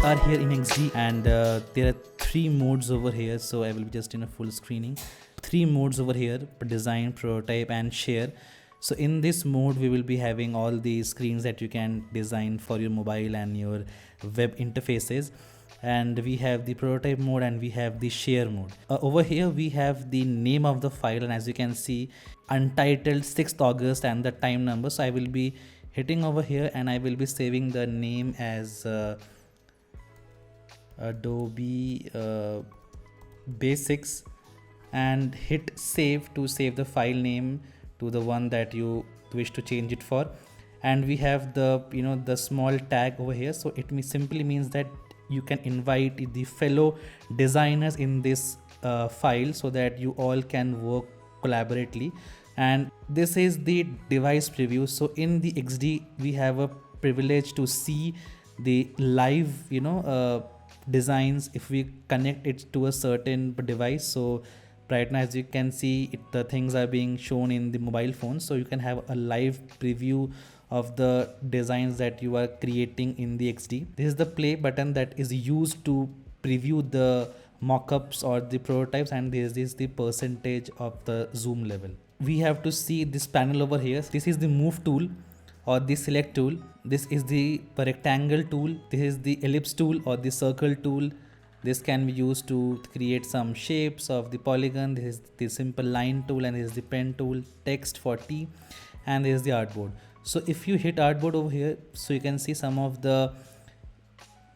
are here in XD, and there are three modes over here. So I will be just in a full screening. Three modes over here: design, prototype, and share. So in this mode, we will be having all the screens that you can design for your mobile and your web interfaces. And we have the prototype mode and we have the share mode. Over here we have the name of the file, and as you can see, untitled 6th August and the time number. So I will be hitting over here and I will be saving the name as Adobe Basics, and hit save to save the file name to the one that you wish to change it for. And we have the the small tag over here, so it simply means that you can invite the fellow designers in this file so that you all can work collaboratively. And this is the device preview. So in the XD we have a privilege to see the live designs if we connect it to a certain device. So right now, as you can see, the things are being shown in the mobile phone, so you can have a live preview of the designs that you are creating in the XD. This is the play button that is used to preview the mockups or the prototypes, and this is the percentage of the zoom level. We have to see this panel over here. This is the move tool or the select tool. This is the rectangle tool. This is the ellipse tool or the circle tool. This can be used to create some shapes of the polygon. This is the simple line tool, and this is the pen tool. Text for T, and this is the artboard. So if you hit artboard over here, so you can see some of the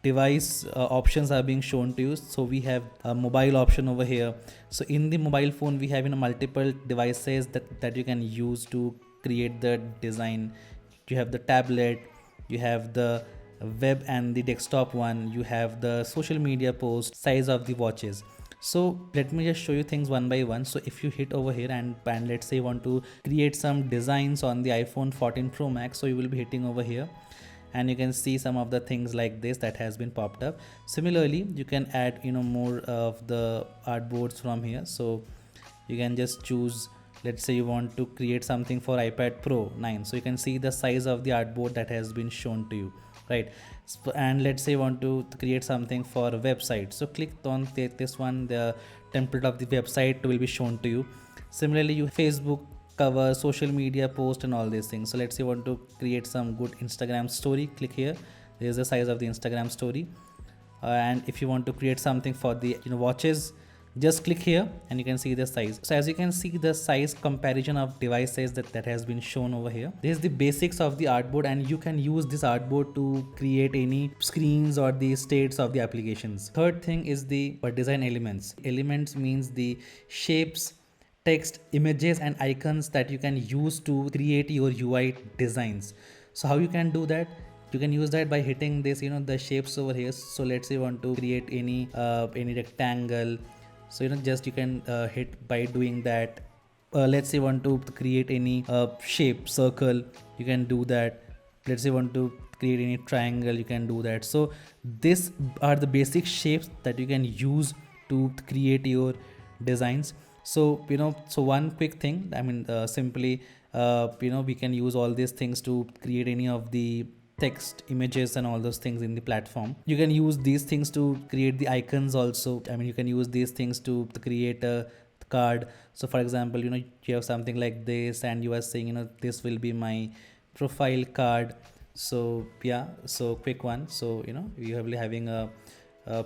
device options are being shown to you. So we have a mobile option over here. So in the mobile phone we have multiple devices that you can use to create the design. You have the tablet, you have the web and the desktop one, you have the social media post, size of the watches. So let me just show you things one by one. So if you hit over here and let's say you want to create some designs on the iPhone 14 Pro Max, so you will be hitting over here and you can see some of the things like this that has been popped up. Similarly, you can add more of the artboards from here. So you can just choose, let's say you want to create something for iPad Pro 9, so you can see the size of the artboard that has been shown to you, right? And let's say you want to create something for a website, so click on this one, the template of the website will be shown to you. Similarly, you Facebook cover, social media post, and all these things. So let's say you want to create some good Instagram story, click here. There is the size of the Instagram story. And if you want to create something for the watches, just click here and you can see the size. So as you can see, the size comparison of devices that has been shown over here. This is the basics of the artboard, and you can use this artboard to create any screens or the states of the applications. Third thing is the design elements. Elements means the shapes, text, images and icons that you can use to create your UI designs. So how you can do that? You can use that by hitting this the shapes over here. So let's say you want to create any rectangle. So just you can hit by doing that. Let's say you want to create any shape, circle, you can do that. Let's say you want to create any triangle, you can do that. So these are the basic shapes that you can use to create your designs. So so one quick thing, simply we can use all these things to create any of the text, images and all those things in the platform. You can use these things to create the icons also. You can use these things to create a card. So for example, you have something like this and you are saying this will be my profile card. So yeah, so quick one. So you have having a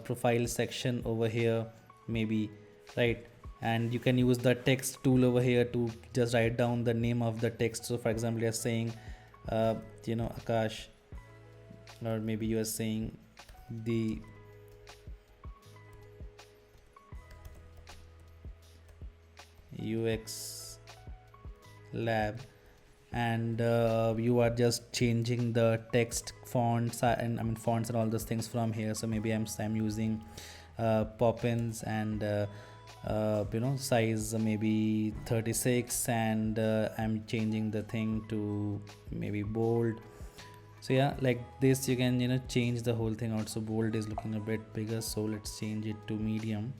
profile section over here maybe, right? And you can use the text tool over here to just write down the name of the text. So for example, you're saying Akash, or maybe you are saying the UX lab, and you are just changing the text fonts and fonts and all those things from here. So maybe I'm using Poppins and size maybe 36, and I'm changing the thing to maybe bold. So yeah, like this you can change the whole thing out. So bold is looking a bit bigger, so let's change it to medium.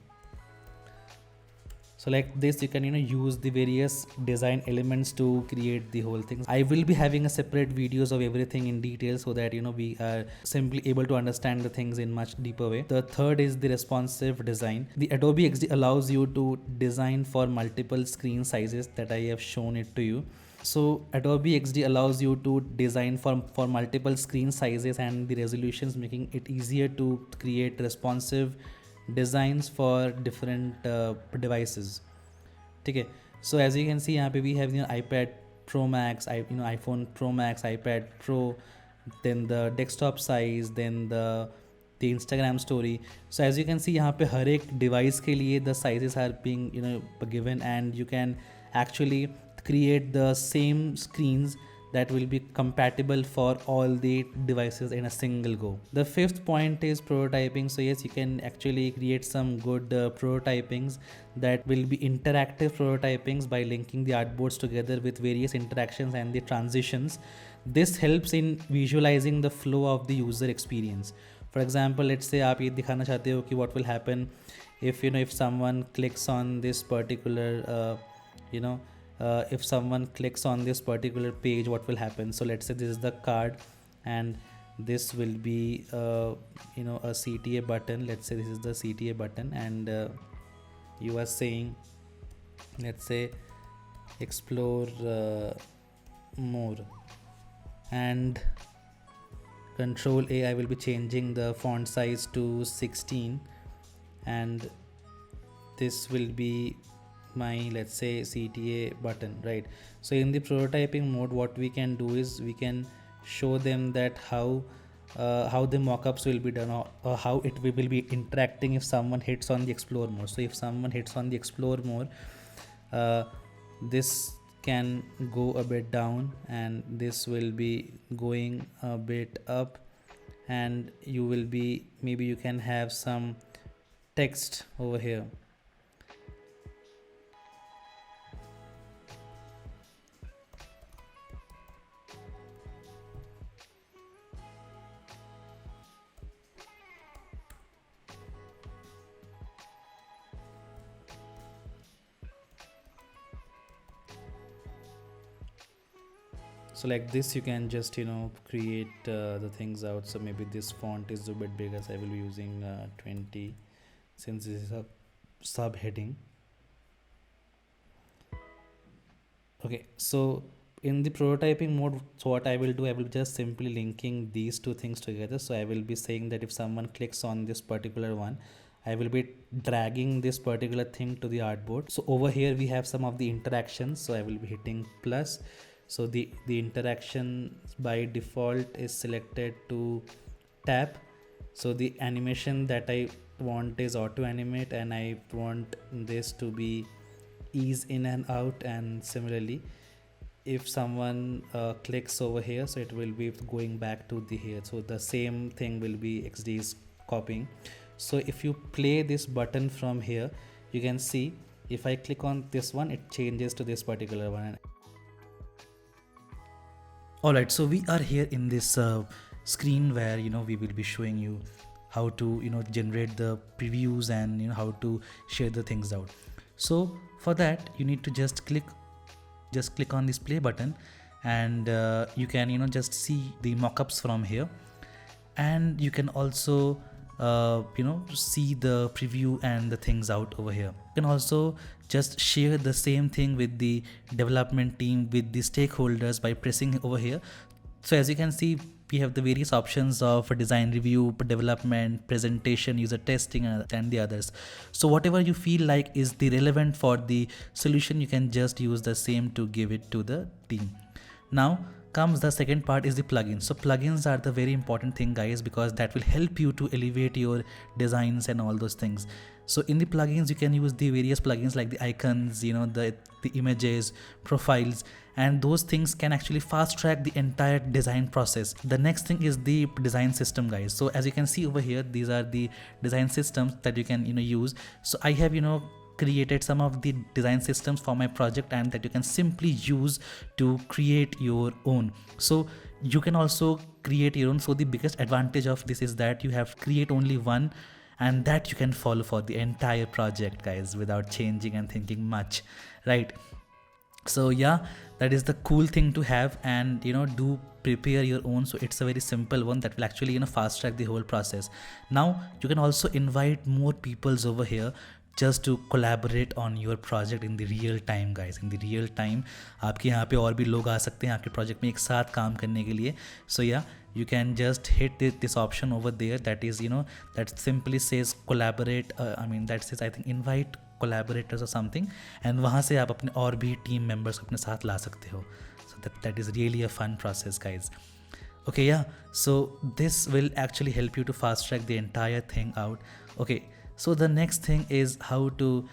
So like this you can use the various design elements to create the whole thing. I will be having a separate videos of everything in detail so that we are simply able to understand the things in much deeper way. The third is the responsive design. The Adobe XD allows you to design for multiple screen sizes that I have shown it to you. So Adobe XD allows you to design for multiple screen sizes and the resolutions, making it easier to create responsive designs for different devices. Okay, so as you can see here we have iPad Pro Max, iPhone Pro Max, iPad Pro, then the desktop size, then the Instagram story. So as you can see यहाँ पे हर एक device के लिए the sizes are being given, and you can actually create the same screens that will be compatible for all the devices in a single go. The fifth point is prototyping. So yes, you can actually create some good prototypings that will be interactive prototypings by linking the artboards together with various interactions and the transitions. This helps in visualizing the flow of the user experience. For example, let's say आप ये दिखाना चाहते हो कि what will happen if if someone clicks on this particular if someone clicks on this particular page, what will happen. So let's say this is the card and this will be a CTA button. Let's say this is the CTA button, and you are saying, let's say, explore more, and Control A, I will be changing the font size to 16, and this will be my, let's say, CTA button, right? So in the prototyping mode, what we can do is we can show them that how the mockups will be done, or how it will be interacting if someone hits on the explore mode. So if someone hits on the explore mode, this can go a bit down and this will be going a bit up, and you will be, maybe you can have some text over here. So like this you can just create the things out. So maybe this font is a bit bigger, so I will be using 20 since this is a subheading. Okay, so in the prototyping mode, so what I will do, I will just simply linking these two things together. So I will be saying that if someone clicks on this particular one, I will be dragging this particular thing to the artboard. So over here we have some of the interactions, so I will be hitting plus. So the interaction by default is selected to tap. So the animation that I want is auto animate, and I want this to be ease in and out. And similarly, if someone clicks over here, so it will be going back to the here. So the same thing will be XD is copying. So if you play this button from here, you can see if I click on this one, it changes to this particular one. Alright, so we are here in this screen where we will be showing you how to generate the previews and how to share the things out. So for that you need to just click on this play button, and you can just see the mockups from here, and you can also see the preview and the things out over here. You can also just share the same thing with the development team, with the stakeholders, by pressing over here. So as you can see, we have the various options of design review, development, presentation, user testing, and the others. So whatever you feel like is the relevant for the solution, you can just use the same to give it to the team. Now comes the second part, is the plugins. So plugins are the very important thing, guys, because that will help you to elevate your designs and all those things. So in the plugins you can use the various plugins like the icons, the images, profiles, and those things can actually fast track the entire design process. The next thing is the design system, guys. So as you can see over here, these are the design systems that you can use. So I have created some of the design systems for my project, and that you can simply use to create your own. So you can also create your own. So the biggest advantage of this is that you have create only one and that you can follow for the entire project, guys, without changing and thinking much, right? So yeah, that is the cool thing to have. And do prepare your own, so it's a very simple one that will actually fast track the whole process. Now you can also invite more peoples over here just to collaborate on your project in the real time, guys. In the real time आपके यहाँ पे और भी लोग आ सकते हैं आपके project में एक साथ काम करने के लिए. So yeah, you can just hit this option over there that is that simply says collaborate, that says I think invite collaborators or something, and वहाँ से आप अपने और भी team members अपने साथ ला सकते हो. So that is really a fun process, guys. Okay, yeah, so this will actually help you to fast track the entire thing out. Okay, so the next thing is how to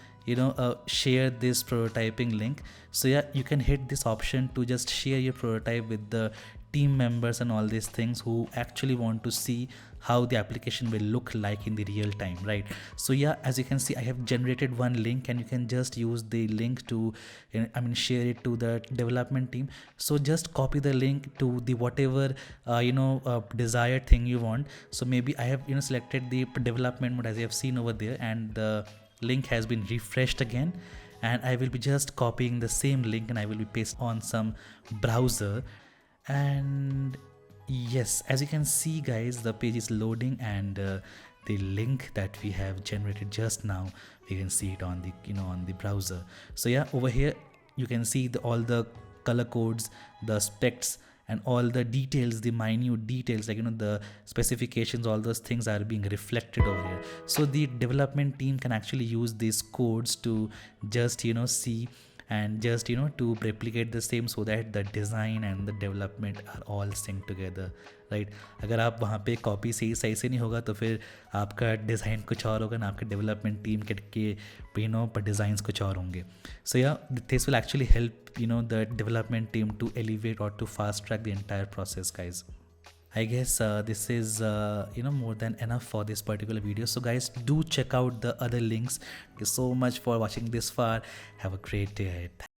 share this prototyping link. So yeah, you can hit this option to just share your prototype with the team members and all these things who actually want to see how the application will look like in the real time, right? So yeah, as you can see, I have generated one link, and you can just use the link to share it to the development team. So just copy the link to the whatever desired thing you want. So maybe I have selected the development mode, as you have seen over there, and the link has been refreshed again, and I will be just copying the same link and I will be pasting on some browser. And yes, as you can see, guys, the page is loading, and the link that we have generated just now, we can see it on the on the browser. So yeah, over here you can see all the color codes, the specs, and all the details, the minute details, like the specifications, all those things are being reflected over here. So the development team can actually use these codes to just see and just to replicate the same, so that the design and the development are all synced together, right? अगर आप वहाँ पे copy सही से नहीं होगा तो फिर आपका डिज़ाइन कुछ और होगा ना, आपके डेवलपमेंट टीम के पर डिज़ाइंस कुछ और होंगे. So yeah, this will actually help the development team to elevate or to fast track the entire process, guys. I guess this is more than enough for this particular video. So guys, do check out the other links. Thank you so much for watching this far. Have a great day ahead.